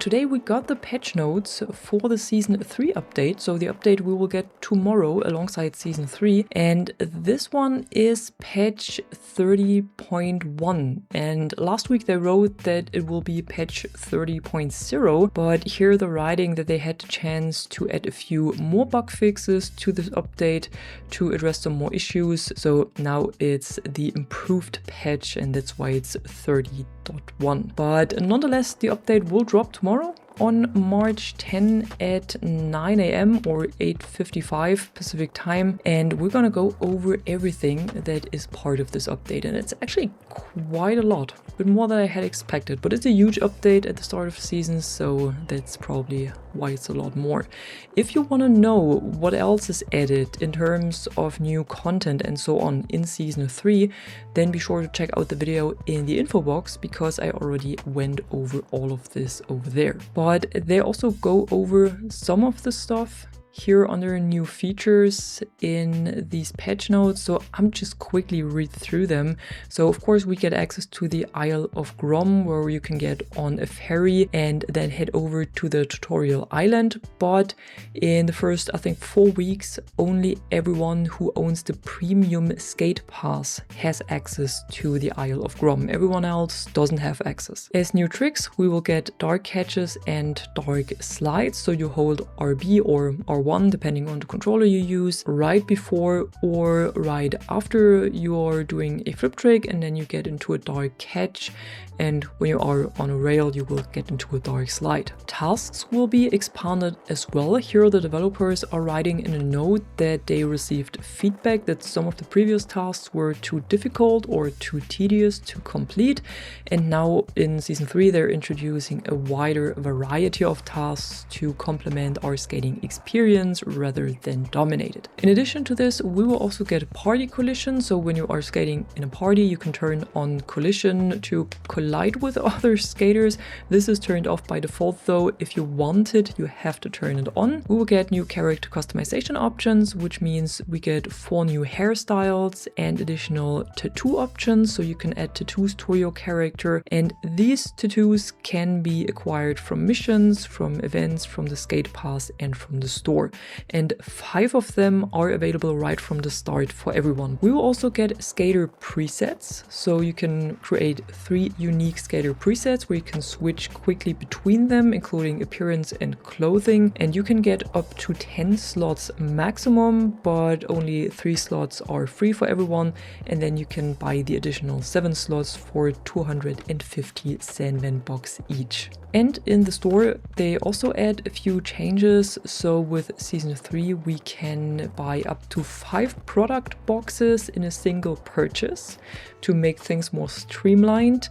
Today we got the patch notes for the Season 3 update, so the update we will get tomorrow alongside Season 3, and this one is patch 30.1, and last week they wrote that it will be patch 30.0, but here they're writing that they had the chance to add a few more bug fixes to this update to address some more issues, so now it's the improved patch and that's why it's 30.1. But nonetheless, the update will drop tomorrow on March 10 at 9 AM or 8:55 Pacific time, and we're gonna go over everything that is part of this update, and it's actually quite a lot, a bit more than I had expected, but it's a huge update at the start of the season, so that's probably why it's a lot more. If you want to know what else is added in terms of new content and so on in Season 3, then be sure to check out the video in the info box because I already went over all of this over there. But they also go over some of the stuff here under new features in these patch notes, so I'm just quickly read through them. So of course we get access to the Isle of Grom, where you can get on a ferry and then head over to the tutorial island, but in the first I think 4 weeks only everyone who owns the premium skate pass has access to the Isle of Grom. Everyone else doesn't have access. As new tricks we will get dark catches and dark slides, so you hold RB or R1 depending on the controller you use right before or right after you are doing a flip trick, and then you get into a dark catch, and when you are on a rail you will get into a dark slide. Tasks will be expanded as well. Here the developers are writing in a note that they received feedback that some of the previous tasks were too difficult or too tedious to complete, and now in Season 3 they're introducing a wider variety of tasks to complement our skating experience rather than dominate it. In addition to this, we will also get party collision, so when you are skating in a party you can turn on collision to collide with other skaters. This is turned off by default though. If you want it, you have to turn it on. We will get new character customization options, which means we get 4 new hairstyles and additional tattoo options, so you can add tattoos to your character, and these tattoos can be acquired from missions, from events, from the skate pass and from the store, and 5 of them are available right from the start for everyone. We will also get skater presets, so you can create 3 unique skater presets where you can switch quickly between them, including appearance and clothing, and you can get up to 10 slots maximum, but only 3 slots are free for everyone, and then you can buy the additional 7 slots for 250 Sandman bucks each. And in the store they also add a few changes, so with Season 3 we can buy up to 5 product boxes in a single purchase to make things more streamlined.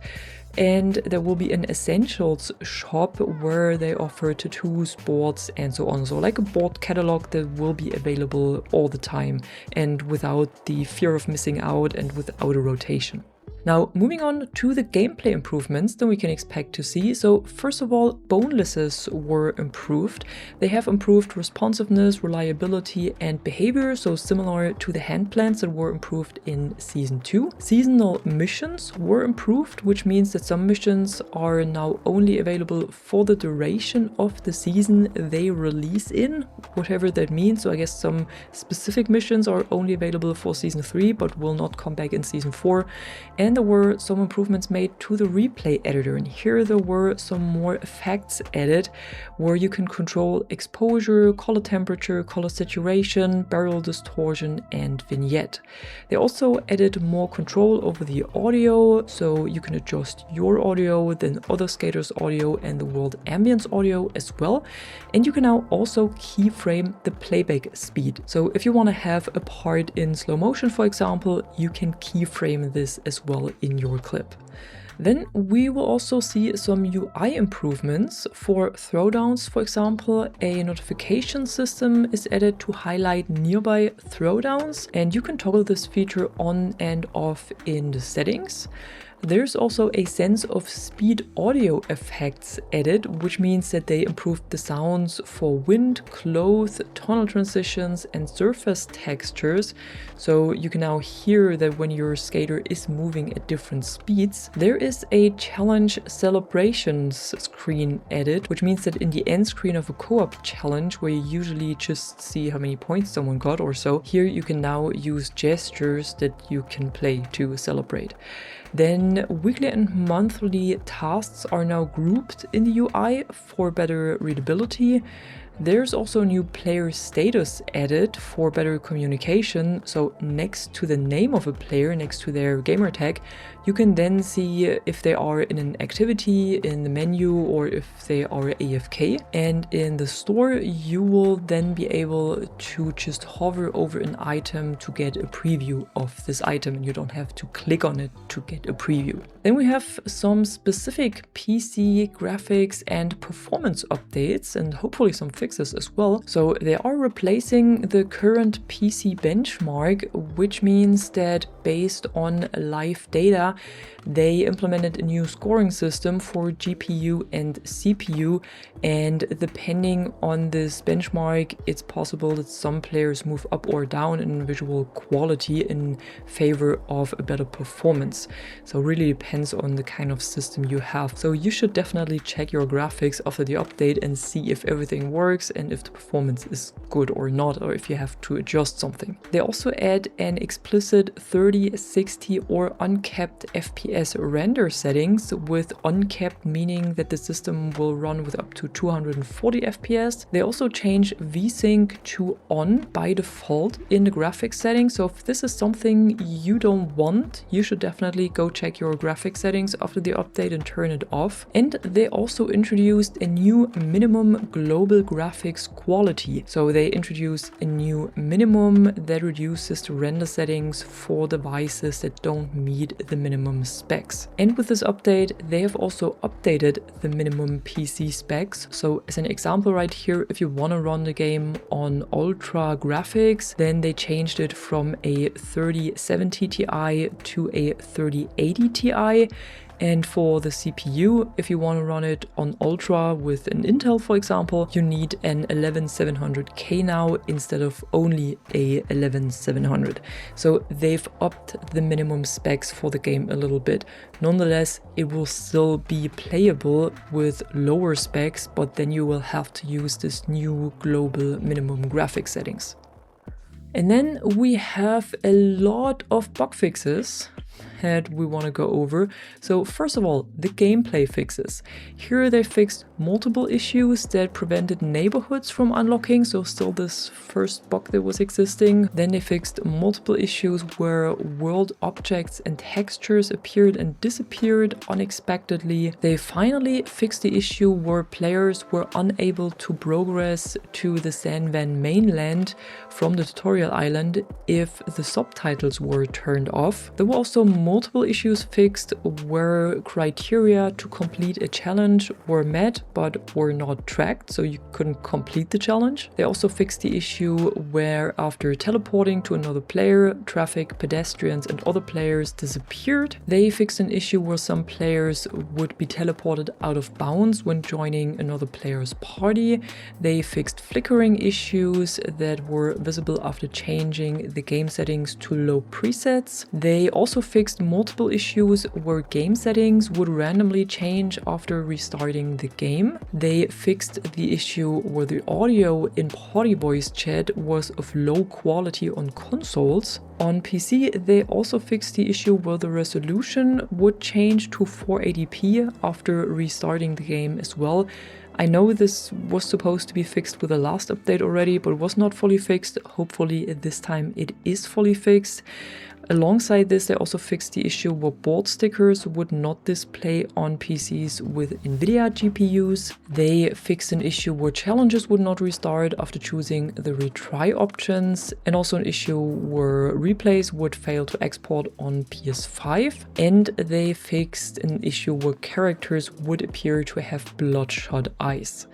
And there will be an essentials shop where they offer tattoos, boards and so on. So like a board catalog that will be available all the time and without the fear of missing out and without a rotation. Now, moving on to the gameplay improvements that we can expect to see. So first of all, bonelesses were improved. They have improved responsiveness, reliability and behavior, so similar to the hand plants that were improved in Season 2. Seasonal missions were improved, which means that some missions are now only available for the duration of the season they release in, whatever that means. So I guess some specific missions are only available for Season 3 but will not come back in Season 4. And there were some improvements made to the replay editor, and here there were some more effects added where you can control exposure, color temperature, color saturation, barrel distortion and vignette. They also added more control over the audio, so you can adjust your audio, then other skaters' audio and the world ambience audio as well, and you can now also keyframe the playback speed. So if you want to have a part in slow motion, for example, you can keyframe this as well in your clip. Then we will also see some UI improvements for throwdowns. For example, a notification system is added to highlight nearby throwdowns, and you can toggle this feature on and off in the settings. There's also a sense of speed audio effects added, which means that they improved the sounds for wind, clothes, tonal transitions, and surface textures. So you can now hear that when your skater is moving at different speeds. There is a challenge celebrations screen added, which means that in the end screen of a co-op challenge, where you usually just see how many points someone got or so, here you can now use gestures that you can play to celebrate. Then weekly and monthly tasks are now grouped in the UI for better readability. There's also a new player status added for better communication. So next to the name of a player, next to their gamer tag, you can then see if they are in an activity in the menu or if they are AFK. And in the store, you will then be able to just hover over an item to get a preview of this item, and you don't have to click on it to get a preview. Then we have some specific PC graphics and performance updates, and hopefully some fixes as well. So they are replacing the current PC benchmark, which means that based on live data, they implemented a new scoring system for GPU and CPU, and depending on this benchmark, it's possible that some players move up or down in visual quality in favor of a better performance. So it really depends on the kind of system you have. So you should definitely check your graphics after the update and see if everything works and if the performance is good or not, or if you have to adjust something. They also add an explicit 30, 60 or uncapped FPS render settings, with uncapped meaning that the system will run with up to 240 FPS. They also change VSync to on by default in the graphics settings. So if this is something you don't want, you should definitely go check your graphics settings after the update and turn it off. And they also introduced a new minimum global graphics quality. So they introduced a new minimum that reduces the render settings for devices that don't meet the minimum specs. And with this update, they have also updated the minimum PC specs. So as an example right here, if you want to run the game on ultra graphics, then they changed it from a 3070 Ti to a 3080 Ti. And for the CPU, if you want to run it on Ultra with an Intel, for example, you need an 11700K now instead of only a 11700. So they've upped the minimum specs for the game a little bit. Nonetheless, it will still be playable with lower specs, but then you will have to use this new global minimum graphics settings. And then we have a lot of bug fixes that we want to go over. So first of all, the gameplay fixes. Here they fixed multiple issues that prevented neighborhoods from unlocking, so still this first bug that was existing. Then they fixed multiple issues where world objects and textures appeared and disappeared unexpectedly. They finally fixed the issue where players were unable to progress to the San Van mainland from the tutorial island if the subtitles were turned off. There were also multiple issues fixed where criteria to complete a challenge were met but were not tracked, so you couldn't complete the challenge. They also fixed the issue where after teleporting to another player, traffic, pedestrians and other players disappeared. They fixed an issue where some players would be teleported out of bounds when joining another player's party. They fixed flickering issues that were visible after changing the game settings to low presets. They also fixed multiple issues where game settings would randomly change after restarting the game. They fixed the issue where the audio in party voice chat was of low quality on consoles. On PC, they also fixed the issue where the resolution would change to 480p after restarting the game as well. I know this was supposed to be fixed with the last update already, but was not fully fixed. Hopefully this time it is fully fixed. Alongside this, they also fixed the issue where board stickers would not display on PCs with NVIDIA GPUs. They fixed an issue where challenges would not restart after choosing the retry options, and also an issue where replays would fail to export on PS5. And they fixed an issue where characters would appear to have bloodshot eyes.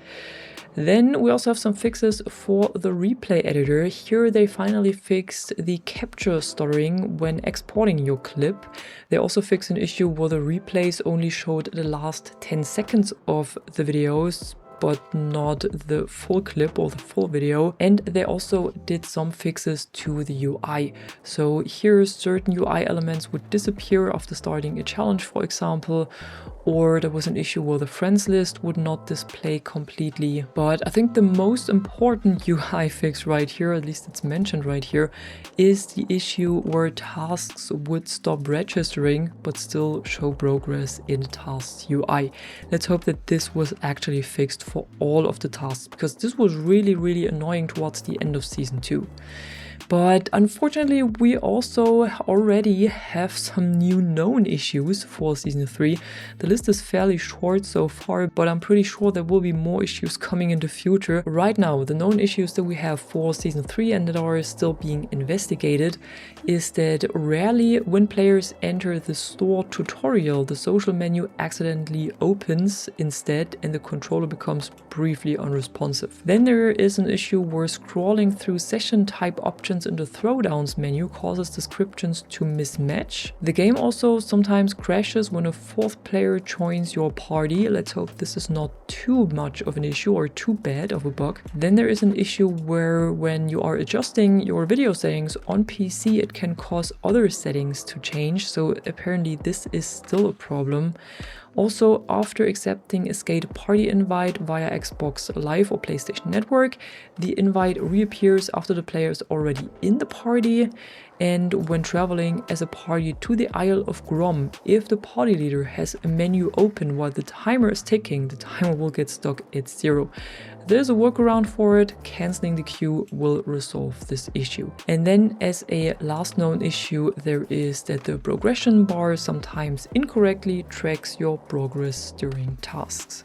Then we also have some fixes for the replay editor. Here they finally fixed the capture stuttering when exporting your clip. They also fixed an issue where the replays only showed the last 10 seconds of the videos, but not the full clip or the full video. And they also did some fixes to the UI. So here certain UI elements would disappear after starting a challenge, for example, or there was an issue where the friends list would not display completely. But I think the most important UI fix right here, at least it's mentioned right here, is the issue where tasks would stop registering but still show progress in the tasks UI. Let's hope that this was actually fixed for all of the tasks, because this was really annoying towards the end of season 2. But unfortunately, we also already have some new known issues for season 3. The list is fairly short so far, but I'm pretty sure there will be more issues coming in the future. Right now, the known issues that we have for season 3 and that are still being investigated is that rarely when players enter the store tutorial, the social menu accidentally opens instead and the controller becomes briefly unresponsive. Then there is an issue where scrolling through session type options in the throwdowns menu causes descriptions to mismatch. The game also sometimes crashes when a 4th player joins your party. Let's hope this is not too much of an issue or too bad of a bug. Then there is an issue where when you are adjusting your video settings on PC, it can cause other settings to change. So apparently this is still a problem. Also, after accepting a Skate party invite via Xbox Live or PlayStation Network, the invite reappears after the player is already in the party. And when traveling as a party to the Isle of Grom, if the party leader has a menu open while the timer is ticking, the timer will get stuck at 0. There's a workaround for it. Canceling the queue will resolve this issue. And then as a last known issue, there is that the progression bar sometimes incorrectly tracks your progress during tasks.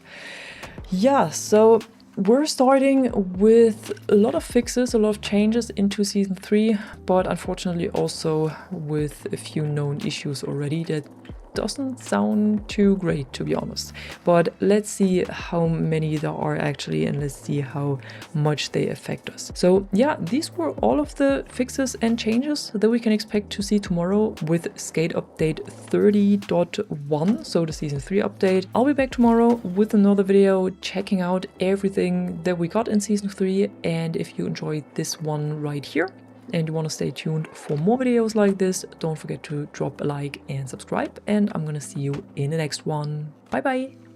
Yeah, so we're starting with a lot of fixes, a lot of changes into season 3, but unfortunately also with a few known issues already that doesn't sound too great, to be honest. But let's see how many there are actually, and let's see how much they affect us. So yeah, these were all of the fixes and changes that we can expect to see tomorrow with Skate Update 30.1, so the season 3 update. I'll be back tomorrow with another video checking out everything that we got in season 3, and if you enjoyed this one right here and you want to stay tuned for more videos like this, don't forget to drop a like and subscribe, and I'm gonna see you in the next one. Bye bye!